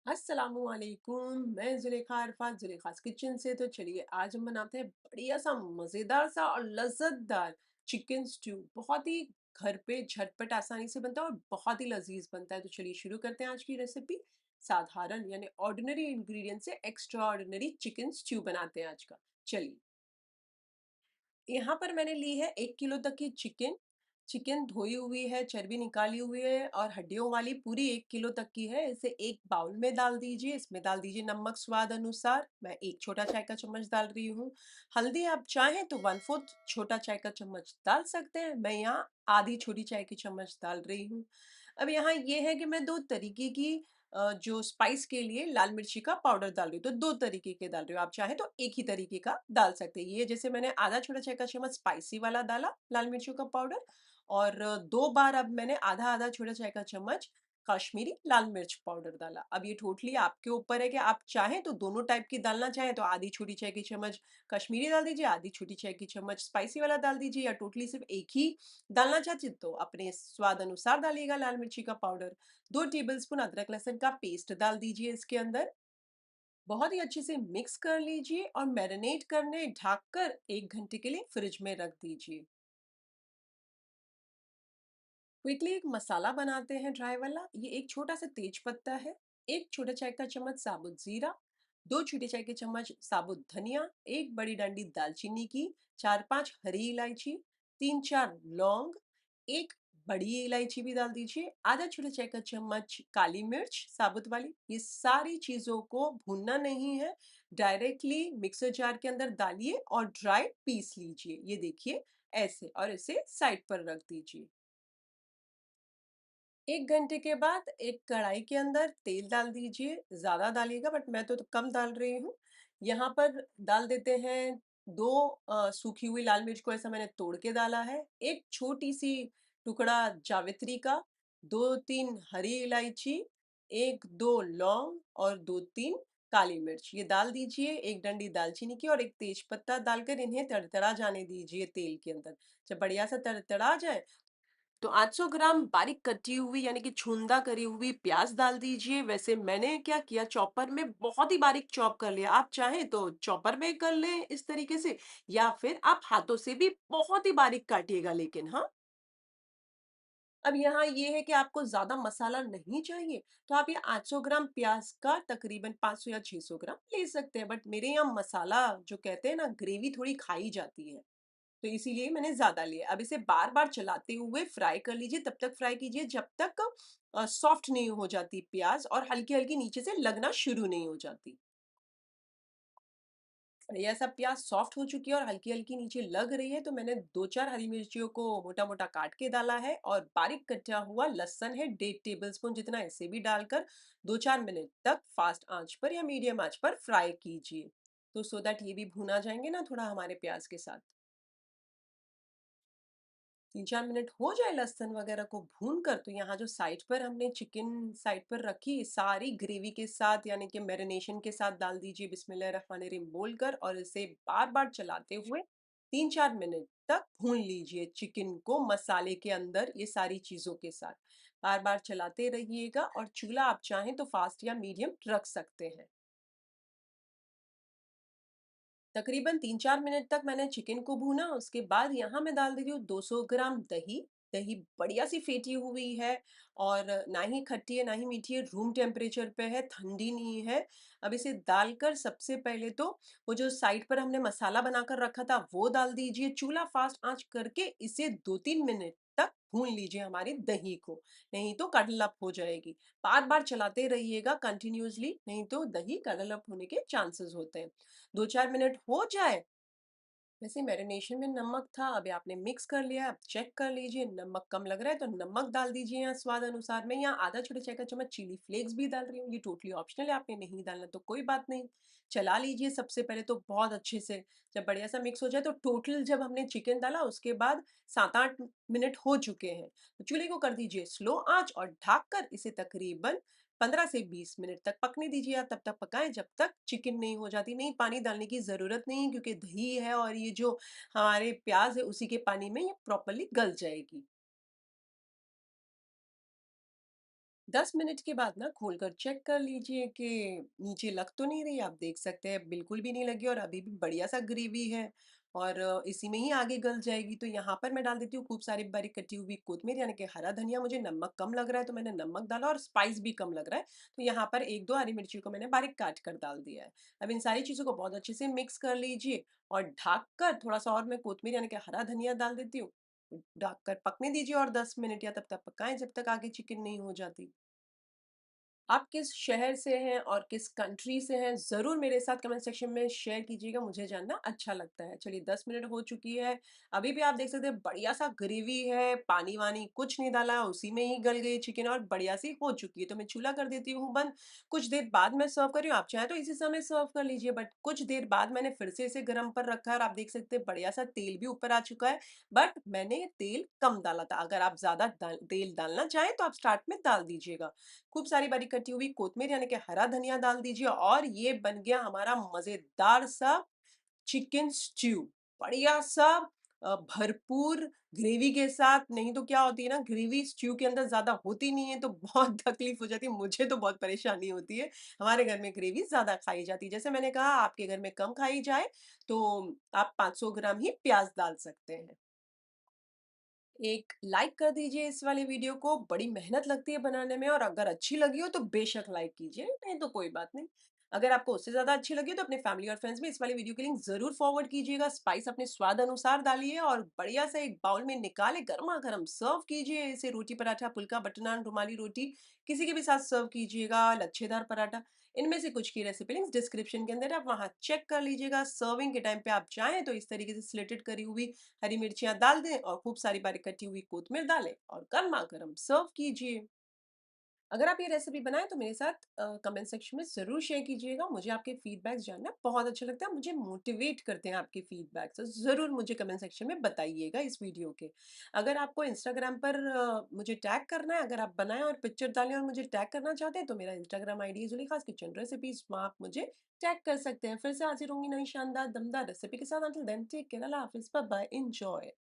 अस्सलामुअलैकुम। मैं जुलेखा अरफात जुलेखास किचन से। तो चलिए आज हम बनाते हैं बढ़िया सा मज़ेदार सा और लज़्ज़तदार चिकन स्ट्यू। बहुत ही घर पे झटपट आसानी से बनता है और बहुत ही लजीज बनता है। तो चलिए शुरू करते हैं आज की रेसिपी। साधारण यानी ऑर्डिनरी इंग्रेडिएंट से एक्स्ट्रा ऑर्डिनरी चिकन स्ट्यू बनाते हैं आज का। चलिए, यहाँ पर मैंने ली है 1 किलो तक की चिकन। चिकन धोई हुई है, चर्बी निकाली हुई है और हड्डियों वाली पूरी 1 किलो तक की है। इसे एक बाउल में डाल दीजिए। इसमें डाल दीजिए नमक स्वाद अनुसार। मैं 1 छोटा चाय का चम्मच डाल रही हूँ। हल्दी आप चाहें तो 1/4 छोटा चाय का चम्मच डाल सकते हैं। मैं यहाँ आधी छोटी चाय की चम्मच डाल रही हूँ। अब यहाँ ये है कि मैं 2 तरीके की जो स्पाइस के लिए लाल मिर्ची का पाउडर डाल रही हूँ, तो 2 तरीके के डाल रही हूँ। आप चाहें तो एक ही तरीके का डाल सकते हैं। ये जैसे मैंने आधा छोटा चाय का चम्मच स्पाइसी वाला डाला लाल मिर्चों का पाउडर, और 2 बार अब मैंने आधा-आधा छोटा चाय का चम्मच कश्मीरी लाल मिर्च पाउडर डाला। अब ये टोटली आपके ऊपर है कि आप चाहें तो दोनों टाइप की डालना चाहें तो आधी छोटी चाय की चम्मच कश्मीरी डाल दीजिए, आधी छोटी चाय की चम्मच स्पाइसी वाला डाल दीजिए, या टोटली सिर्फ एक ही डालना चाहते तो अपने स्वाद अनुसार डालिएगा लाल मिर्ची का पाउडर। 2 टेबलस्पून अदरक लहसुन का पेस्ट डाल दीजिए इसके अंदर। बहुत ही अच्छे से मिक्स कर लीजिए और मैरिनेट करने ढककर 1 घंटे के लिए फ्रिज में रख दीजिए। क्विकली एक मसाला बनाते हैं ड्राई वाला। ये एक छोटा सा तेज पत्ता है, 1 छोटा चाय का चम्मच साबुत जीरा, 2 छोटे चाय के चम्मच साबुत धनिया, 1 बड़ी डंडी दालचीनी की, 4-5 हरी इलायची, 3-4 लौंग, 1 बड़ी इलायची भी डाल दीजिए, आधा छोटा चाय का चम्मच काली मिर्च साबुत वाली। ये सारी चीजों को भूनना नहीं है, डायरेक्टली मिक्सर जार के अंदर डालिए और ड्राई पीस लीजिए। ये देखिए ऐसे, और इसे साइड पर रख दीजिए। 1 घंटे के बाद एक कढ़ाई के अंदर तेल डाल दीजिए। ज़्यादा डालिएगा, बट मैं तो कम डाल रही हूँ। यहाँ पर डाल देते हैं 2 सूखी हुई लाल मिर्च को ऐसा मैंने तोड़ के डाला है, 1 छोटी-सी टुकड़ा जावित्री का, 2-3 हरी इलायची, 1-2 लौंग और 2-3 काली मिर्च। ये डाल दीजिए, 1 डंडी दालचीनी की और 1 तेज पत्ता डालकर इन्हें तड़तड़ा जाने दीजिए तेल के अंदर। जब बढ़िया सा तड़तड़ा जाए तो 800 ग्राम बारीक कटी हुई यानी कि छूंदा करी हुई प्याज डाल दीजिए। वैसे मैंने क्या किया, चॉपर में बहुत ही बारीक चॉप कर लिया। आप चाहें तो चॉपर में कर लें इस तरीके से, या फिर आप हाथों से भी बहुत ही बारीक काटिएगा। लेकिन हाँ, अब यहाँ ये है कि आपको ज्यादा मसाला नहीं चाहिए तो आप ये 800 ग्राम प्याज का तकरीबन 500 या 600 ग्राम ले सकते हैं। बट मेरे यहाँ मसाला जो कहते हैं ना, ग्रेवी थोड़ी खाई जाती है, तो इसीलिए मैंने ज़्यादा लिया। अब इसे बार-बार चलाते हुए फ्राई कर लीजिए, तब तक फ्राई कीजिए जब तक सॉफ्ट नहीं हो जाती प्याज़ और हल्की-हल्की नीचे से लगना शुरू नहीं हो जाती। ये सब प्याज़ सॉफ्ट हो चुकी है और हल्की-हल्की नीचे लग रही है, तो मैंने 2-4 हरी मिर्चियों को मोटा-मोटा काट के डाला है, और बारीक कटा हुआ लहसुन है 1.5 टेबलस्पून जितना, इसे भी डालकर 2-4 मिनट तक फ़ास्ट आँच पर या मीडियम आँच पर फ्राई कीजिए। तो सो दैट ये भी भुना जाएँगे ना थोड़ा हमारे प्याज़ के साथ। 3-4 मिनट हो जाए लहसुन वगैरह को भून कर, तो यहाँ जो साइड पर हमने चिकन साइड पर रखी सारी ग्रेवी के साथ यानी कि मैरिनेशन के साथ डाल दीजिए बिस्मिल्लाहिर्रहमानिर्रहीम बोलकर, और इसे बार बार चलाते हुए 3-4 मिनट तक भून लीजिए चिकन को मसाले के अंदर ये सारी चीजों के साथ। बार बार चलाते रहिएगा, और चूल्हा आप चाहें तो फास्ट या मीडियम रख सकते हैं। तकरीबन 3-4 मिनट तक मैंने चिकन को भूना, उसके बाद यहाँ मैं डाल दे रही हूँ 200 ग्राम दही। दही बढ़िया सी फेंटी हुई है, और ना ही खट्टी है ना ही मीठी है, रूम टेम्परेचर पे है, ठंडी नहीं है। अब इसे डालकर सबसे पहले तो वो जो साइड पर हमने मसाला बनाकर रखा था वो डाल दीजिए। चूल्हा फास्ट आंच करके इसे 2-3 मिनट तक भून लीजिए हमारी दही को, नहीं तो कडलप हो जाएगी। बार-बार चलाते रहिएगा कंटिन्यूअसली, नहीं तो दही कडलप होने के चांसेस होते हैं। 2-4 मिनट हो जाए, वैसे मैरिनेशन में नमक था, अभी आपने मिक्स कर लिया, अब चेक कर लीजिए नमक कम लग रहा है तो नमक डाल दीजिए यहाँ स्वाद अनुसार। मैं यहाँ आधा छोटा चाय का चम्मच चिली फ्लेक्स भी डाल रही हूँ, ये टोटली ऑप्शनल है, आपने नहीं डालना तो कोई बात नहीं। चला लीजिए सबसे पहले तो बहुत अच्छे से। जब बढ़िया सा मिक्स हो जाए तो टोटल जब हमने चिकन डाला उसके बाद 7-8 मिनट हो चुके हैं, तो चूल्हे को कर दीजिए स्लो आंच और ढक कर इसे तकरीबन 15 से 20 मिनट तक पकने दीजिए। या तब तक पकाएं जब तक चिकन नहीं हो जाती। नहीं, पानी डालने की ज़रूरत नहीं है क्योंकि दही है और ये जो हमारे प्याज़ है उसी के पानी में ये प्रॉपर्ली गल जाएगी। 10 मिनट के बाद ना खोलकर चेक कर लीजिए कि नीचे लग तो नहीं रही। आप देख सकते हैं बिल्कुल भी नहीं लगी और अभी भी बढ़िया सा ग्रेवी है और इसी में ही आगे गल जाएगी। तो यहाँ पर मैं डाल देती हूँ खूब सारी बारीक कटी हुई कोतमीर यानी कि हरा धनिया। मुझे नमक कम लग रहा है तो मैंने नमक डाला और स्पाइस भी कम लग रहा है तो यहाँ पर एक दो हरी मिर्ची को मैंने बारीक काट कर डाल दिया है। अब इन सारी चीज़ों को बहुत अच्छे से मिक्स कर लीजिए और ढक कर थोड़ा सा और मैं कोतमीर यानी कि हरा धनिया डाल देती हूँ। ढक कर पकने दीजिए और 10 मिनट या तब तक पकाएं जब तक आगे चिकन नहीं हो जाती। आप किस शहर से हैं और किस कंट्री से हैं, ज़रूर मेरे साथ कमेंट सेक्शन में शेयर कीजिएगा, मुझे जानना अच्छा लगता है। चलिए 10 मिनट हो चुकी है, अभी भी आप देख सकते हैं बढ़िया-सा ग्रेवी है, पानी-वानी कुछ नहीं डाला, उसी में ही गल गई चिकन और बढ़िया-सी हो चुकी है। तो मैं चूल्हा कर देती हूँ बंद, कुछ देर बाद मैं सर्व कर रही हूँ, आप चाहें तो इसी समय सर्व कर लीजिए बट कुछ देर बाद मैंने फिर से इसे गरम पर रखा है और आप देख सकते हैं बढ़िया-सा तेल भी ऊपर आ चुका है, बट मैंने तेल कम डाला था। अगर आप ज़्यादा तेल डालना चाहें तो आप स्टार्ट में डाल दीजिएगा। खूब सारी बारीक कटी हुई कोतमीर यानी कि हरा धनिया डाल दीजिए और ये बन गया हमारा मज़ेदार सा चिकन स्ट्यू। बढ़िया सा भरपूर ग्रेवी के साथ। नहीं तो क्या होती है ना, ग्रेवी स्ट्यू के अंदर ज़्यादा होती नहीं है तो बहुत तकलीफ़ हो जाती है, मुझे तो बहुत परेशानी होती है। हमारे घर में ग्रेवी ज़्यादा खाई जाती है। जैसे मैंने कहा आपके घर में कम खाई जाए तो आप 500 ग्राम ही प्याज़ डाल सकते हैं। एक लाइक कर दीजिए इस वाले वीडियो को, बड़ी मेहनत लगती है बनाने में और अगर अच्छी लगी हो तो बेशक लाइक कीजिए, नहीं तो कोई बात नहीं। अगर आपको उससे ज़्यादा अच्छी लगी हो तो अपने फैमिली और फ्रेंड्स में इस वाली वीडियो की लिंक ज़रूर फॉरवर्ड कीजिएगा। स्पाइस अपने स्वाद अनुसार डालिए और बढ़िया से एक बाउल में निकाले गरमा-गरम सर्व कीजिए। इसे रोटी, पराठा, फुल्का, बटर नान, रुमाली रोटी किसी के भी साथ सर्व कीजिएगा, लच्छेदार पराठा। इनमें से कुछ की रेसिपी लिंक्स डिस्क्रिप्शन के अंदर है, आप वहाँ चेक कर लीजिएगा। सर्विंग के टाइम पे आप चाहें तो इस तरीके से स्लिटेड करी हुई हरी मिर्चियाँ डाल दें और खूब सारी बारीक कटी हुई कोतमीर डालें और गरमा-गरम सर्व कीजिए। अगर आप ये रेसिपी बनाएँ तो मेरे साथ कमेंट सेक्शन में ज़रूर शेयर कीजिएगा। मुझे आपके फीडबैक्स जानना बहुत अच्छा लगता है, मुझे मोटिवेट करते हैं आपके फीडबैक्स। तो ज़रूर मुझे कमेंट सेक्शन में बताइएगा इस वीडियो के। अगर आपको इंस्टाग्राम पर मुझे टैग करना है, अगर आप बनाएँ और पिक्चर डालें और मुझे टैग करना चाहते हैं तो मेरा इंस्टाग्राम आईडी है ज़ुलेखास किचन रेसिपीज़, वहाँ आप मुझे टैग कर सकते हैं। फिर से हाज़िर होंगी नई शानदार दमदार रेसिपी के साथ। अंटिल देन टेक केयर, अल्लाह हाफ़िज़, बाय बाय, एन्जॉय।